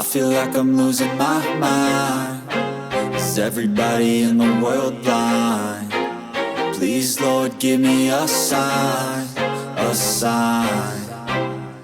I feel like I'm losing my mind. Is everybody in the world blind? Please, Lord, give me a sign, a sign.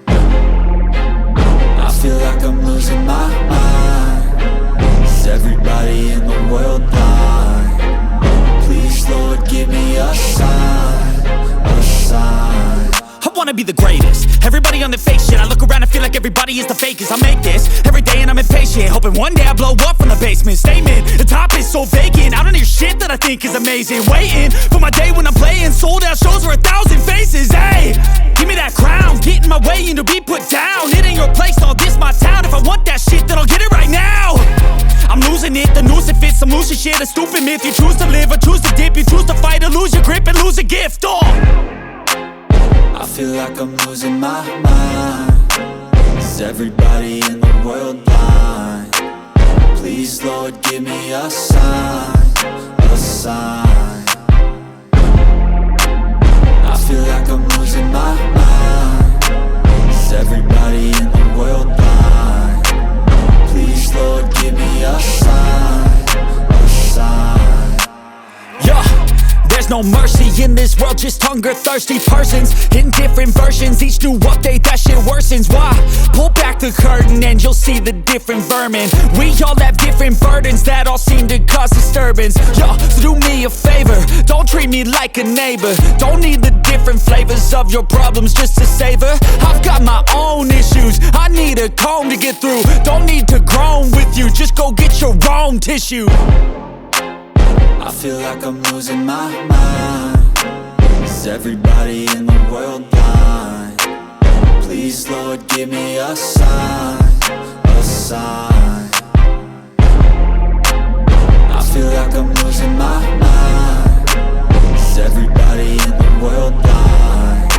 I feel like I'm losing my mind. Is everybody in the world blind? Please, Lord, give me a sign, a sign. I wanna be the greatest. Everybody on the fake shit. I look around and feel like everybody is the fakest. I make this every day and I'm impatient, hoping one day I blow up from the basement. Statement, the top is so vacant. I don't hear shit that I think is amazing. Waiting for my day when I'm playing sold out shows for 1,000 faces. Hey, give me that crown, get in my way and to be put down. It ain't your place, all this my town. If I want that shit, then I'll get it right now. I'm losing it, the noose it fits. I'm losing shit, a stupid myth. You choose to live or choose to dip. You choose to fight or lose your grip and lose a gift. I feel like I'm losing my mind. Is everybody in the world blind? Please, Lord, give me a sign, a sign. I feel like I'm losing my mind. Is everybody in the world blind? Please, Lord, give me a sign, a sign. Yeah. There's no mercy in this world, just hunger-thirsty persons in different versions. Each new update, that shit worsens. Why? Pull back the curtain and you'll see the different vermin. We all have different burdens that all seem to cause disturbance. Yo, so do me a favor, don't treat me like a neighbor. Don't need the different flavors of your problems just to savor. I've got my own issues, I need a comb to get through. Don't need to groan with you, just go get your own tissue. I feel like I'm losing my mind. Is everybody in the world blind? Please, Lord, give me a sign, a sign. I feel like I'm losing my mind. Is everybody in the world blind?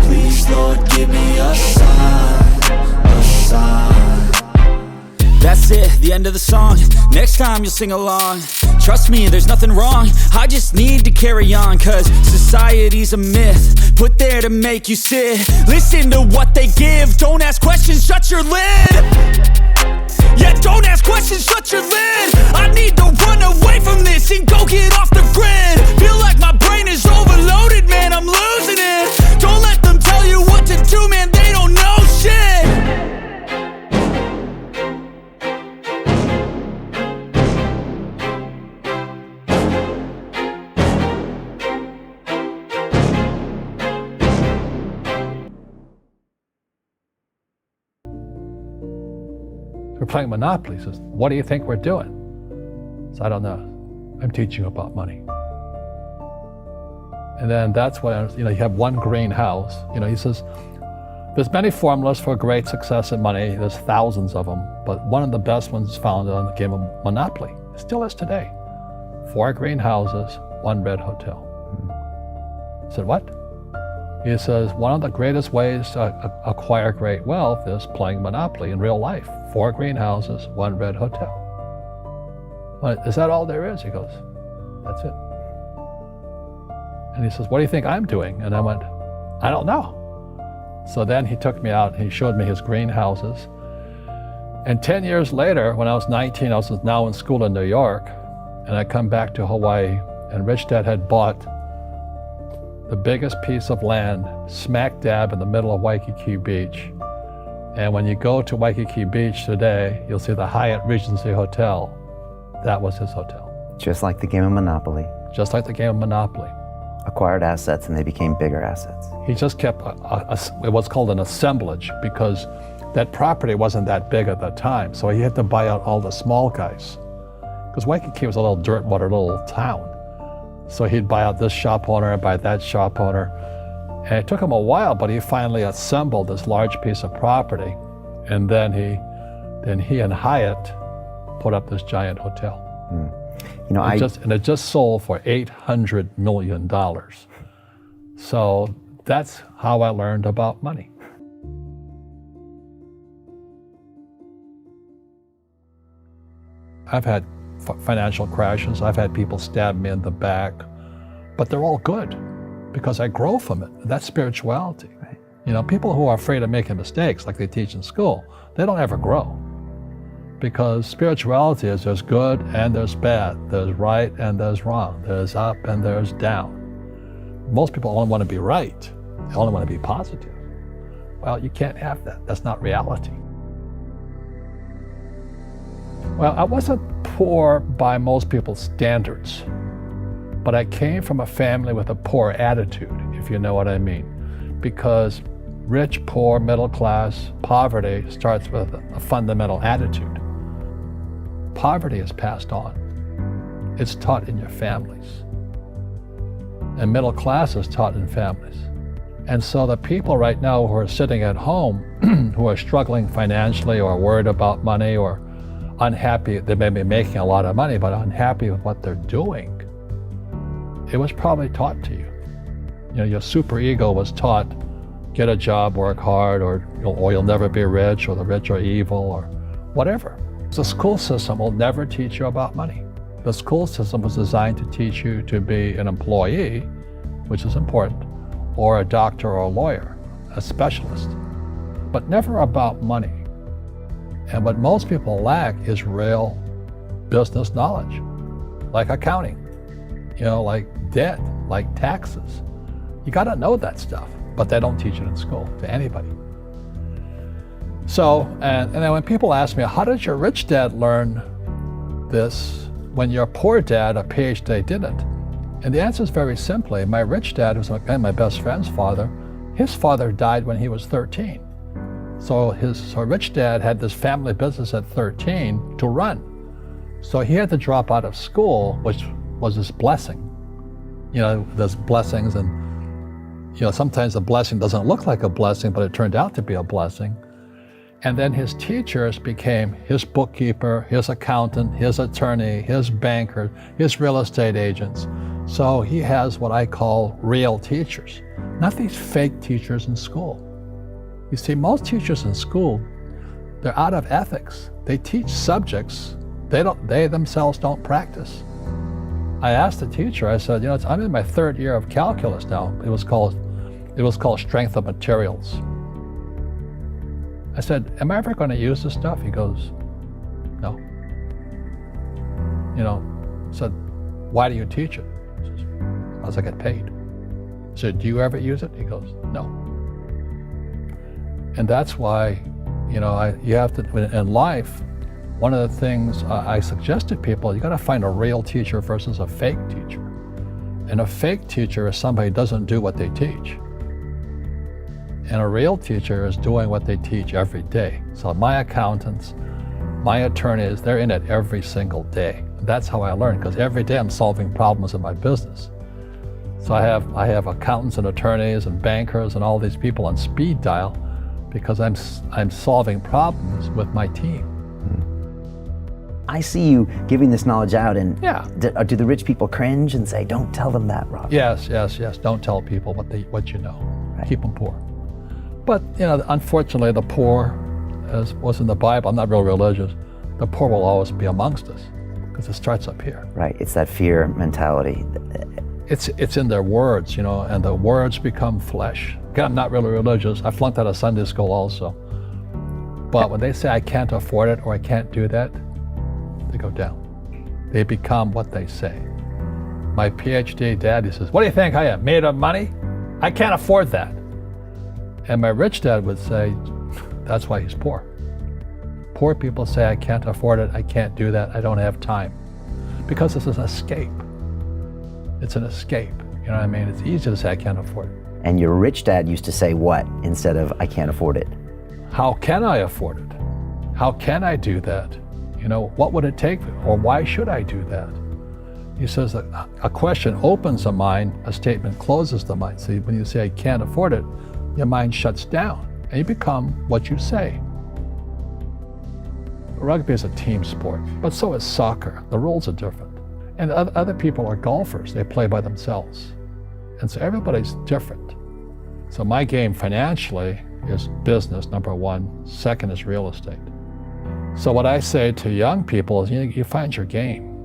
Please, Lord, give me a sign, a sign. That's it, the end of the song. Next time you'll sing along. Trust me, there's nothing wrong. I just need to carry on, cause society's a myth put there to make you sit. Listen to what they give. Don't ask questions, shut your lid. Yeah, don't ask questions, shut your lid. I need to run away from this and go get off the grid. Feel like my brain is overloaded, man, I'm losing it. Don't let them tell you what to do, man, they don't know shit. We're playing Monopoly. He says, what do you think we're doing? So I don't know. I'm teaching you about money. And then that's when, you have one green house. He says, there's many formulas for great success in money. There's thousands of them. But one of the best ones is found on the game of Monopoly. It still is today. 4 green houses, 1 red hotel. I said, what? He says, one of the greatest ways to acquire great wealth is playing Monopoly in real life. 4 greenhouses, 1 red hotel. Well, is that all there is? He goes, that's it. And he says, what do you think I'm doing? And I went, I don't know. So then he took me out and he showed me his greenhouses. And 10 years later, when I was 19, I was now in school in New York, and I come back to Hawaii, and Rich Dad had bought the biggest piece of land smack dab in the middle of Waikiki Beach. And when you go to Waikiki Beach today, you'll see the Hyatt Regency Hotel. That was his hotel. Just like the game of Monopoly. Just like the game of Monopoly. Acquired assets and they became bigger assets. He just kept what's called an assemblage, because that property wasn't that big at the time. So he had to buy out all the small guys. Because Waikiki was a little dirt water little town. So he'd buy out this shop owner and buy that shop owner. And it took him a while, but he finally assembled this large piece of property. And then he and Hyatt put up this giant hotel. And it just sold for $800 million. So that's how I learned about money. I've had financial crashes. I've had people stab me in the back, but they're all good because I grow from it. That's spirituality. Right. People who are afraid of making mistakes, like they teach in school, they don't ever grow. Because spirituality is there's good and there's bad, there's right and there's wrong, there's up and there's down. Most people only want to be right, they only want to be positive. Well, you can't have that, that's not reality. Well, I wasn't poor by most people's standards, but I came from a family with a poor attitude, if you know what I mean. Because rich, poor, middle class, poverty starts with a fundamental attitude. Poverty is passed on. It's taught in your families. And middle class is taught in families. And so the people right now who are sitting at home, who are struggling financially or worried about money or unhappy, they may be making a lot of money, but unhappy with what they're doing, it was probably taught to you. You know, your superego was taught, get a job, work hard, or you'll never be rich, or the rich are evil, or whatever. The school system will never teach you about money. The school system was designed to teach you to be an employee, which is important, or a doctor or a lawyer, a specialist, but never about money. And what most people lack is real business knowledge, like accounting, like debt, like taxes. You gotta know that stuff, but they don't teach it in school to anybody. So, and then when people ask me, how did your rich dad learn this when your poor dad, a PhD, didn't? And the answer is very simply, my rich dad, who's my best friend's father, his father died when he was 13. So his rich dad had this family business at 13 to run. So he had to drop out of school, which was his blessing. There's blessings, and sometimes the blessing doesn't look like a blessing, but it turned out to be a blessing. And then his teachers became his bookkeeper, his accountant, his attorney, his banker, his real estate agents. So he has what I call real teachers, not these fake teachers in school. You see, most teachers in school, they're out of ethics. They teach subjects they themselves don't practice. I asked the teacher, I said, I'm in my third year of calculus now. It was called strength of materials. I said, am I ever going to use this stuff? He goes, no. I said, why do you teach it? He says, because I get paid. I said, do you ever use it? He goes, no. And that's why, you have to, in life, one of the things I suggest to people, you got to find a real teacher versus a fake teacher. And a fake teacher is somebody who doesn't do what they teach. And a real teacher is doing what they teach every day. So my accountants, my attorneys, they're in it every single day. That's how I learn, because every day I'm solving problems in my business. So I have accountants and attorneys and bankers and all these people on speed dial because I'm solving problems with my team. I see you giving this knowledge out, and yeah. Do the rich people cringe and say, don't tell them that, Rob? Yes. Don't tell people what you know. Right. Keep them poor. But, unfortunately, the poor, as was in the Bible, I'm not real religious, the poor will always be amongst us because it starts up here. Right, it's that fear mentality. It's in their words, and the words become flesh. Again, I'm not really religious. I flunked out of Sunday school also. But when they say I can't afford it or I can't do that, they go down. They become what they say. My PhD daddy says, what do you think I am, made of money? I can't afford that. And my rich dad would say, that's why he's poor. Poor people say, I can't afford it, I can't do that, I don't have time. Because it's an escape. It's an escape, you know what I mean? It's easy to say, I can't afford it. And your rich dad used to say what instead of, I can't afford it? How can I afford it? How can I do that? What would it take, or why should I do that? He says that a question opens the mind, a statement closes the mind. So when you say, I can't afford it, your mind shuts down, and you become what you say. Rugby is a team sport, but so is soccer. The rules are different. And other people are golfers. They play by themselves. And so everybody's different. So my game financially is business, number one. Second is real estate. So what I say to young people is, you find your game.